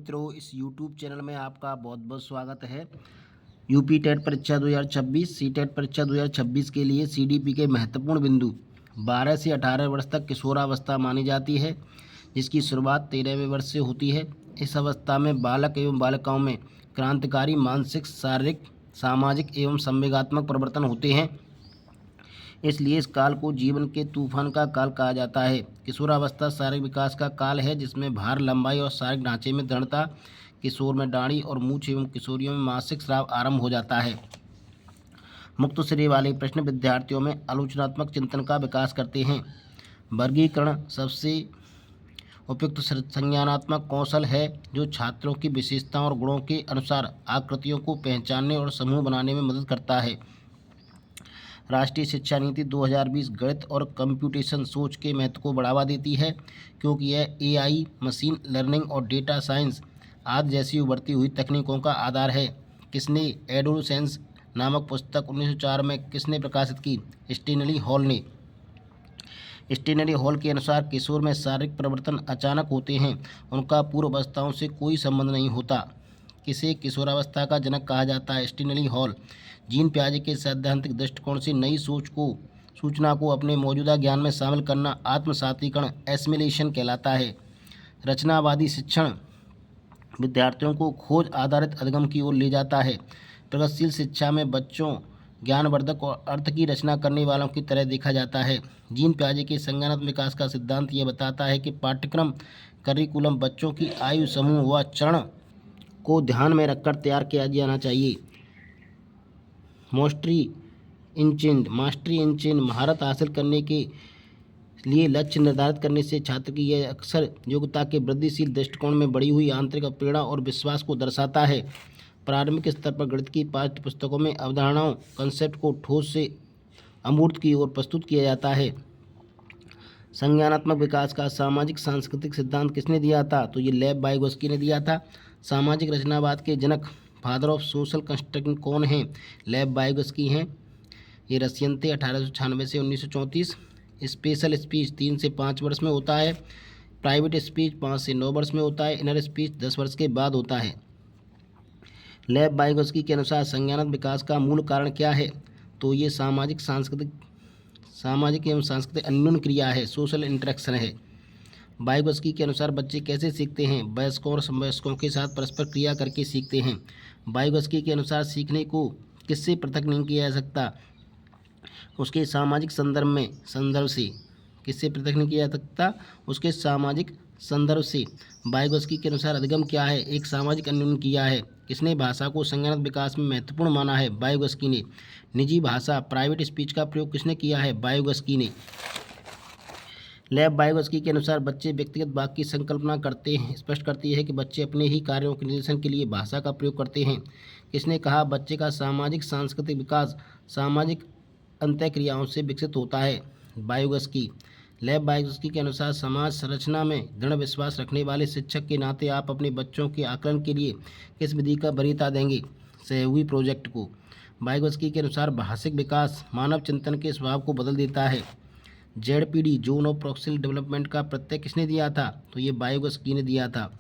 मित्रों, इस YouTube channel में आपका बहुत बहुत स्वागत है। यूपी टेट परीक्षा 2026, सी टेट परीक्षा 2026 के लिए सीडीपी के महत्वपूर्ण बिंदु 12 से 18 वर्ष तक किशोरावस्था मानी जाती है, जिसकी शुरुआत 13वें वर्ष से होती है। इस अवस्था में बालक एवं बालिकाओं में क्रांतिकारी मानसिक, शारीरिक, सामाजिक एवं संवेगात्मक परिवर्तन होते हैं। इसलिए इस काल को जीवन के तूफान का काल कहा जाता है। किशोरावस्था शारीरिक विकास का काल है, जिसमें भार, लंबाई और शारीरिक ढांचे में दृढ़ता, किशोर में दाढ़ी और मूछ एवं किशोरियों में मासिक स्राव आरंभ हो जाता है। मुक्त श्रेय वाले प्रश्न विद्यार्थियों में आलोचनात्मक चिंतन का विकास करते हैं। वर्गीकरण सबसे उपयुक्त संज्ञानात्मक कौशल है, जो छात्रों की विशेषताओं और गुणों के अनुसार आकृतियों को पहचानने और समूह बनाने में मदद करता है। राष्ट्रीय शिक्षा नीति 2020 गणित और कंप्यूटेशन सोच के महत्व को बढ़ावा देती है, क्योंकि यह एआई, मशीन लर्निंग और डेटा साइंस आदि जैसी उभरती हुई तकनीकों का आधार है। किसने एडोलसेंस नामक पुस्तक 1904 में किसने प्रकाशित की? स्टेनली हॉल ने। स्टेनली हॉल के अनुसार किशोर में शारीरिक परिवर्तन अचानक होते हैं, उनका पूर्व अवस्थाओं से कोई संबंध नहीं होता। किसे किशोरावस्था का जनक कहा जाता है? स्टेनली हॉल जीन पियाजे के सैद्धांतिक दृष्टिकोण से नई सूचना को अपने मौजूदा ज्ञान में शामिल करना आत्मसातीकरण एसिमिलेशन कहलाता है। रचनावादी शिक्षण विद्यार्थियों को खोज आधारित अधिगम की ओर ले जाता है। प्रगतिशील शिक्षा में बच्चों ज्ञानवर्धक और अर्थ की रचना करने वालों की तरह देखा जाता है। जीन पियाजे के संज्ञानात्मक विकास का सिद्धांत यह बताता है कि पाठ्यक्रम करिकुलम बच्चों की आयु समूह व चरण को ध्यान में रखकर तैयार किया जाना चाहिए। मास्टरी इन चेंज महारत हासिल करने के लिए लक्ष्य निर्धारित करने से छात्र की यह अक्सर योग्यता के वृद्धिशील दृष्टिकोण में बढ़ी हुई आंतरिक प्रेरणा और विश्वास को दर्शाता है। प्रारंभिक स्तर पर गणित की पाठ्य पुस्तकों में अवधारणाओं कंसेप्ट को ठोस से अमूर्त की ओर प्रस्तुत किया जाता है। संज्ञानात्मक विकास का सामाजिक सांस्कृतिक सिद्धांत किसने दिया था? तो ये लेव वाइगोत्स्की ने दिया था। सामाजिक रचनावाद के जनक फादर ऑफ सोशल कंस्ट्रक्शन कौन हैं? लेव वाइगोत्स्की हैं। ये रशियन थे। 1896 से 1934। स्पेशल स्पीच 3 से 5 वर्ष में होता है। प्राइवेट स्पीच 5 से 9 वर्ष में होता है। इनर स्पीच 10 वर्ष के बाद होता है। लेव वाइगोत्स्की के अनुसार संज्ञानात्मक विकास का मूल कारण क्या है? तो ये सामाजिक एवं सांस्कृतिक अन्योन्य क्रिया है, सोशल इंटरेक्शन है। वाइगोत्स्की के अनुसार बच्चे कैसे सीखते हैं? वयस्कों और समवयस्कों के साथ परस्पर क्रिया करके सीखते हैं। वाइगोत्स्की के अनुसार सीखने को किससे पृथक नहीं किया जा सकता? उसके सामाजिक संदर्भ से। किससे पृथक नहीं किया जा सकता? उसके सामाजिक संदर्भ से। वाइगोत्स्की के अनुसार अधिगम क्या है? एक सामाजिक अन्योन्य क्रिया है। किसने भाषा को संज्ञानात्मक विकास में महत्वपूर्ण माना है? वाइगोत्स्की ने। निजी भाषा प्राइवेट स्पीच का प्रयोग किसने किया है? वाइगोत्स्की ने। लेव वाइगोत्स्की के अनुसार बच्चे व्यक्तिगत वाक्य की संकल्पना करते हैं, स्पष्ट करती है कि बच्चे अपने ही कार्यों के निर्देशन के लिए भाषा का प्रयोग करते हैं। किसने कहा? बच्चे का सामाजिक सांस्कृतिक विकास सामाजिक अंतःक्रियाओं से विकसित होता है। वाइगोत्स्की। लेव वाइगोत्स्की के अनुसार समाज संरचना में दृढ़ विश्वास रखने वाले शिक्षक के नाते आप अपने बच्चों के आकलन के लिए किस विधि का वरीयता देंगे? सहयोगी प्रोजेक्ट को। वाइगोत्स्की के अनुसार भाषिक विकास मानव चिंतन के स्वभाव को बदल देता है। जेडपीडी जोन ऑफ प्रोक्सिल डेवलपमेंट का प्रत्यय किसने दिया था? तो ये वाइगोत्स्की ने दिया था।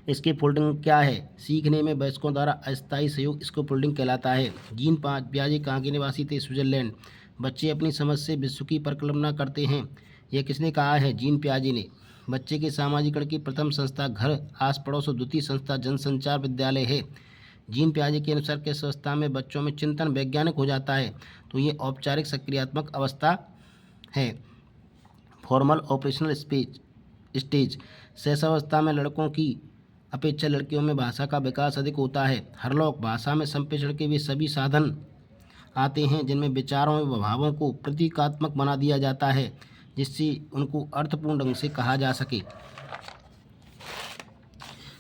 इसकी फोल्डिंग क्या है? सीखने में वयस्कों द्वारा अस्थायी सहयोग इसको फोल्डिंग कहलाता है। जीन पियाजे कहाँ के निवासी थे? स्विट्जरलैंड। बच्चे अपनी समझ से विश्व की परिकल्पना करते हैं, यह किसने कहा है? जीन पियाजे ने। बच्चे के सामाजिकरण की प्रथम संस्था घर, आस पड़ोस और द्वितीय संस्था जनसंचार विद्यालय है। जीन पियाजे के अनुसार किस अवस्था में बच्चों में चिंतन वैज्ञानिक हो जाता है? तो ये औपचारिक सक्रियात्मक अवस्था है, फॉर्मल ऑपरेशनल स्टेज। शैशवावस्था में लड़कों की अपेक्षा लड़कियों में भाषा का विकास अधिक होता है। हरलॉक। भाषा में संप्रेषण के वे सभी साधन आते हैं जिनमें विचारों एवं भावों को प्रतीकात्मक बना दिया जाता है, जिससे उनको अर्थपूर्ण ढंग से कहा जा सके।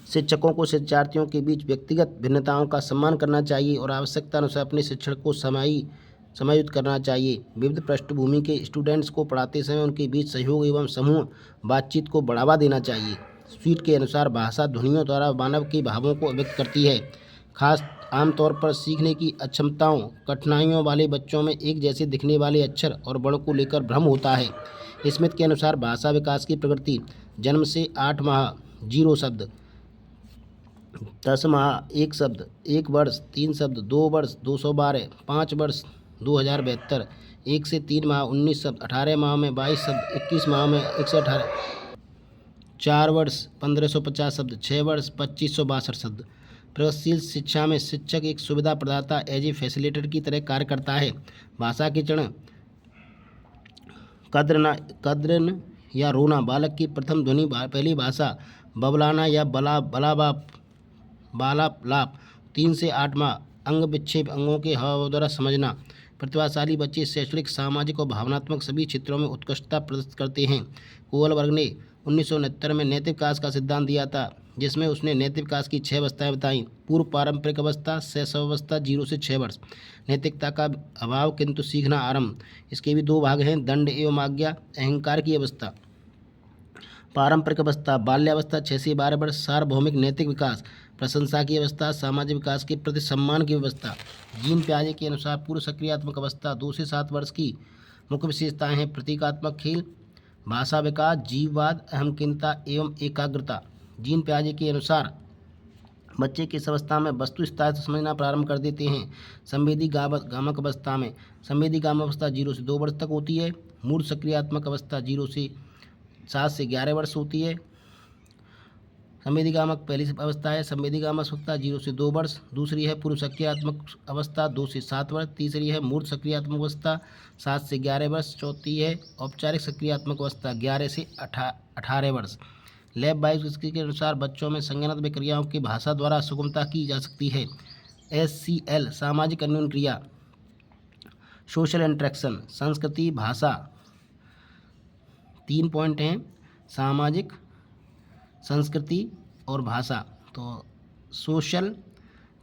शिक्षकों को शिक्षार्थियों के बीच व्यक्तिगत भिन्नताओं का सम्मान करना चाहिए और आवश्यकता अनुसार अपने शिक्षण को समायोजित करना चाहिए। विविध पृष्ठभूमि के स्टूडेंट्स को पढ़ाते समय उनके बीच सहयोग एवं समूह बातचीत को बढ़ावा देना चाहिए। स्वीट के अनुसार भाषा ध्वनियों द्वारा मानव के भावों को व्यक्त करती है। खास आमतौर पर सीखने की अक्षमताओं कठिनाइयों वाले बच्चों में एक जैसे दिखने वाले अक्षर और वर्णों को लेकर भ्रम होता है। स्मिथ के अनुसार भाषा विकास की प्रगति जन्म से 8 माह 0 शब्द 10 माह 1 शब्द, 1 वर्ष 3 शब्द, 2 वर्ष 212, 5 वर्ष 2072, 1 से 3 माह 19 शब्द, 18 माह में 22 शब्द, 21 माह में 118, 4 वर्ष 1550 शब्द, 6 वर्ष 2562 शब्द। प्रगतिशील शिक्षा में शिक्षक एक सुविधा प्रदाता एज ए फैसिलिटेटर की तरह कार्य करता है। भाषा के चरण कद्रन या रोना, बालक की प्रथम ध्वनि, पहली भाषा, बबलाना या बालाप, 3 से 8 माह, अंग विक्षेप, अंगों के हाव द्वारा समझना। प्रतिभाशाली बच्चे शैक्षणिक, सामाजिक और भावनात्मक सभी क्षेत्रों में उत्कृष्टता प्रदर्शित करते हैं। कोवलबर्ग ने 1969 में नैतिक विकास का सिद्धांत दिया था, जिसमें उसने नैतिक विकास की 6 अवस्थाएं बताईं। पूर्व पारंपरिक अवस्था, शैशवावस्था 0 से 6 वर्ष, नैतिकता का अभाव किंतु सीखना आरंभ। इसके भी 2 भाग हैं, दंड एवं आज्ञा। अहंकार की अवस्था, पारंपरिक अवस्था, बाल्यावस्था 6 से 12 वर्ष, सार्वभौमिक नैतिक विकास। प्रशंसा की अवस्था, सामाजिक विकास के प्रति सम्मान की व्यवस्था। जीन प्याजे के अनुसार पूर्व सक्रियात्मक अवस्था 2 से 7 वर्ष की मुख्य विशेषताएं हैं, प्रतीकात्मक खेल, भाषा विकास, जीववाद, अहमकिनता एवं एकाग्रता। जीन प्याजे के अनुसार बच्चे की इस अवस्था में वस्तु स्तर से समझना प्रारंभ कर देते हैं। संवेदी गामक अवस्था में संवेदी गामक अवस्था 0 से 2 वर्ष तक होती है। मूढ़ सक्रियात्मक अवस्था 0 से 7 से 11 वर्ष होती है। संवेदी गामक पहली अवस्था है। संवेदी गामक अवस्था 0 से 2 वर्ष। दूसरी है पूर्व सक्रियात्मक अवस्था 2 से 7 वर्ष। तीसरी है मूढ़ सक्रियात्मक अवस्था 7 से 11 वर्ष। चौथी है औपचारिक सक्रियात्मक अवस्था 11 से 18 वर्ष। लैब बायोलॉजी के अनुसार बच्चों में संज्ञानात्मक क्रियाओं की भाषा द्वारा सुगमता की जा सकती है। SCL सामाजिक अन्योन्य क्रिया, सोशल इंटरेक्शन, संस्कृति, भाषा। 3 पॉइंट हैं, सामाजिक, संस्कृति और भाषा। तो सोशल,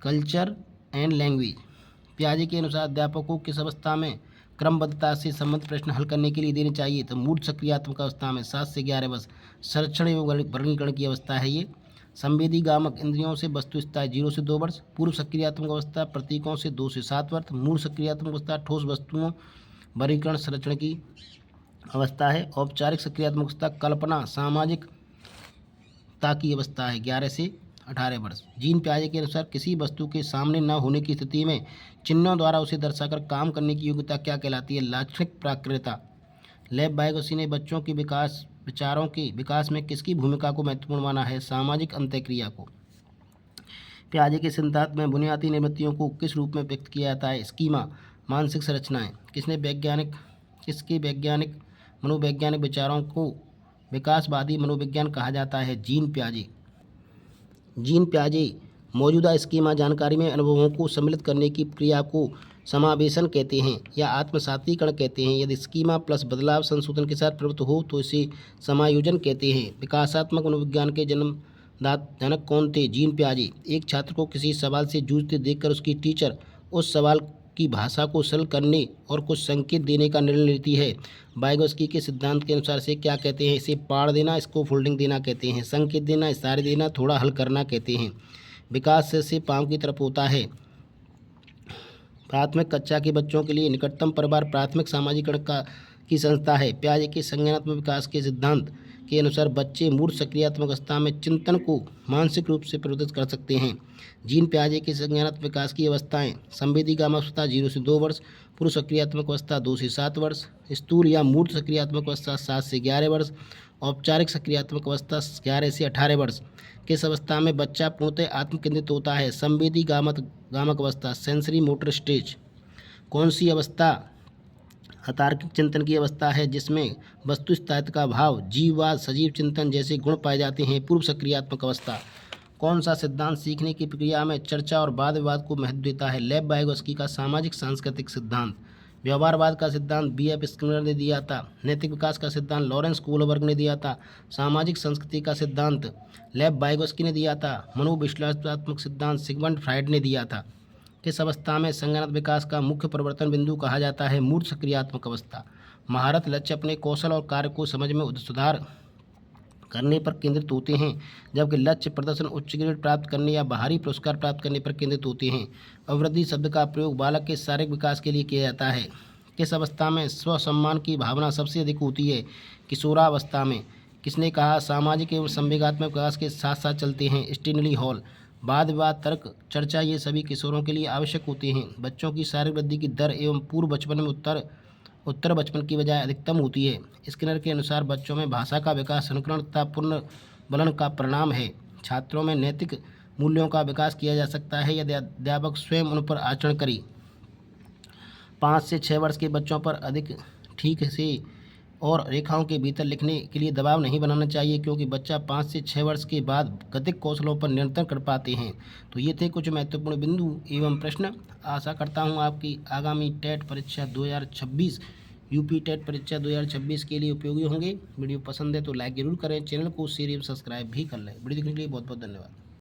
कल्चर एंड लैंग्वेज। प्याजे के अनुसार अध्यापकों को किस अवस्था में क्रमबद्धता से संबंधित प्रश्न हल करने के लिए देने चाहिए? तो मूढ़ सक्रियात्मक अवस्था में 7 से 11 वर्ष। संरक्षण एवं वर्गीकरण की अवस्था है ये। संवेदी गामक इंद्रियों से वस्तु स्थायी 0 से 2 वर्ष। पूर्व सक्रियात्मक अवस्था प्रतीकों से 2 से 7 वर्ष। मूढ़ सक्रियात्मक अवस्था ठोस वस्तुओं वर्गीकरण संरक्षण की अवस्था है। औपचारिक सक्रियात्मक अवस्था कल्पना सामाजिकता की अवस्था है 11 से 18 वर्ष। जीन प्याजे के अनुसार किसी वस्तु के सामने न होने की स्थिति में चिन्हों द्वारा उसे दर्शाकर काम करने की योग्यता क्या कहलाती है? लाक्षणिक प्राकृतता। लैब बायोलॉजी ने बच्चों के विचारों के विकास में किसकी भूमिका को महत्वपूर्ण माना है? सामाजिक अंतःक्रिया को। प्याजे के सिद्धांत में बुनियादी निवृत्तियों को किस रूप में व्यक्त किया जाता है? स्कीमा, मानसिक संरचनाएं। किसके वैज्ञानिक मनोवैज्ञानिक विचारों को विकासवादी मनोविज्ञान कहा जाता है? जीन प्याजे। जीन प्याजे मौजूदा स्कीमा जानकारी में अनुभवों को सम्मिलित करने की प्रक्रिया को समावेशन कहते हैं या आत्मसातीकरण कहते हैं। यदि स्कीमा प्लस बदलाव संशोधन के साथ प्रवृत्त हो तो इसे समायोजन कहते हैं। विकासात्मक मनोविज्ञान के जनक कौन थे? जीन प्याजे। एक छात्र को किसी सवाल से जूझते देखकर उसकी टीचर उस सवाल की भाषा को सरल करने और कुछ संकेत देने का निर्णय लेती है। वाइगोत्स्की के सिद्धांत के अनुसार इसे क्या कहते हैं? इसे पाड़ देना, इसको फोल्डिंग देना कहते हैं। संकेत देना, इशारे देना, थोड़ा हल करना कहते हैं। विकास से पाँव की तरफ होता है। प्राथमिक कक्षा के बच्चों के लिए निकटतम परिवार प्राथमिक सामाजिकरण की संस्था है। प्याजे के संज्ञानात्मक विकास के सिद्धांत के अनुसार बच्चे मूढ़ सक्रियात्मक अवस्था में चिंतन को मानसिक रूप से प्रवर्तित कर सकते हैं। जीन प्याजे के संज्ञानात्मक विकास की अवस्थाएं: संवेदी गामक अवस्था 0 से 2 वर्ष, पूर्व सक्रियात्मक अवस्था 2 से 7 वर्ष, स्थूल या मूढ़ सक्रियात्मक अवस्था 7 से 11 वर्ष, औपचारिक सक्रियात्मक अवस्था 11 से 18 वर्ष। किस अवस्था में बच्चा पूर्णतः आत्मकेंद्रित होता है? संवेदी गामक अवस्था, सेंसरी मोटर स्टेज। कौन सी अवस्था अतार्किक चिंतन की अवस्था है जिसमें वस्तु स्थायित्व का भाव, जीववाद, सजीव चिंतन जैसे गुण पाए जाते हैं? पूर्व सक्रियात्मक अवस्था। कौन सा सिद्धांत सीखने की प्रक्रिया में चर्चा और वाद विवाद को महत्व देता है? लैब बायोलॉजी का सामाजिक सांस्कृतिक सिद्धांत। व्यवहारवाद का सिद्धांत B.F. स्किनर ने दिया था। नैतिक विकास का सिद्धांत लॉरेंस कोहलबर्ग ने दिया था। सामाजिक संस्कृति का सिद्धांत लैब बायोलॉजी ने दिया था। मनोविश्लेषणात्मक सिद्धांत सिगमंड फ्राइड ने दिया था। किस अवस्था में संज्ञानात्मक विकास का मुख्य परिवर्तन बिंदु कहा जाता है? मूढ़ सक्रियात्मक अवस्था। महारत लक्ष्य अपने कौशल और कार्य को समझ में सुधार करने पर केंद्रित होते हैं, जबकि लक्ष्य प्रदर्शन, उच्च ग्रेड प्राप्त करने या बाहरी पुरस्कार प्राप्त करने पर केंद्रित होते हैं। अभिवृद्धि शब्द का प्रयोग बालक के शारीरिक विकास के लिए किया जाता है। किस अवस्था में स्वसम्मान की भावना सबसे अधिक होती है? किशोरावस्था में। किसने कहा सामाजिक एवं संवेगात्मक विकास के साथ साथ चलते हैं? Stanley hall. वाद विवाद, तर्क, चर्चा ये सभी किशोरों के लिए आवश्यक होते हैं। बच्चों की शारीरिक वृद्धि की दर एवं पूर्व बचपन में उत्तर बचपन की बजाय अधिकतम होती है। स्किनर के अनुसार बच्चों में भाषा का विकास अनुकरण तथा पुनर्बलन का परिणाम है। छात्रों में नैतिक मूल्यों का विकास किया जा सकता है यदि अध्यापक स्वयं उन पर आचरण करें। 5 से 6 वर्ष के बच्चों पर अधिक ठीक से और रेखाओं के भीतर लिखने के लिए दबाव नहीं बनाना चाहिए, क्योंकि बच्चा 5 से 6 वर्ष के बाद गतिक कौशलों पर नियंत्रण कर पाते हैं। तो ये थे कुछ महत्वपूर्ण बिंदु एवं प्रश्न। आशा करता हूँ आपकी आगामी टेट परीक्षा 2026 यूपी टेट परीक्षा 2026 के लिए उपयोगी होंगे। वीडियो पसंद है तो लाइक जरूर करें, चैनल को शेयर एवं सब्सक्राइब भी कर लें। वीडियो देखने के लिए बहुत बहुत धन्यवाद।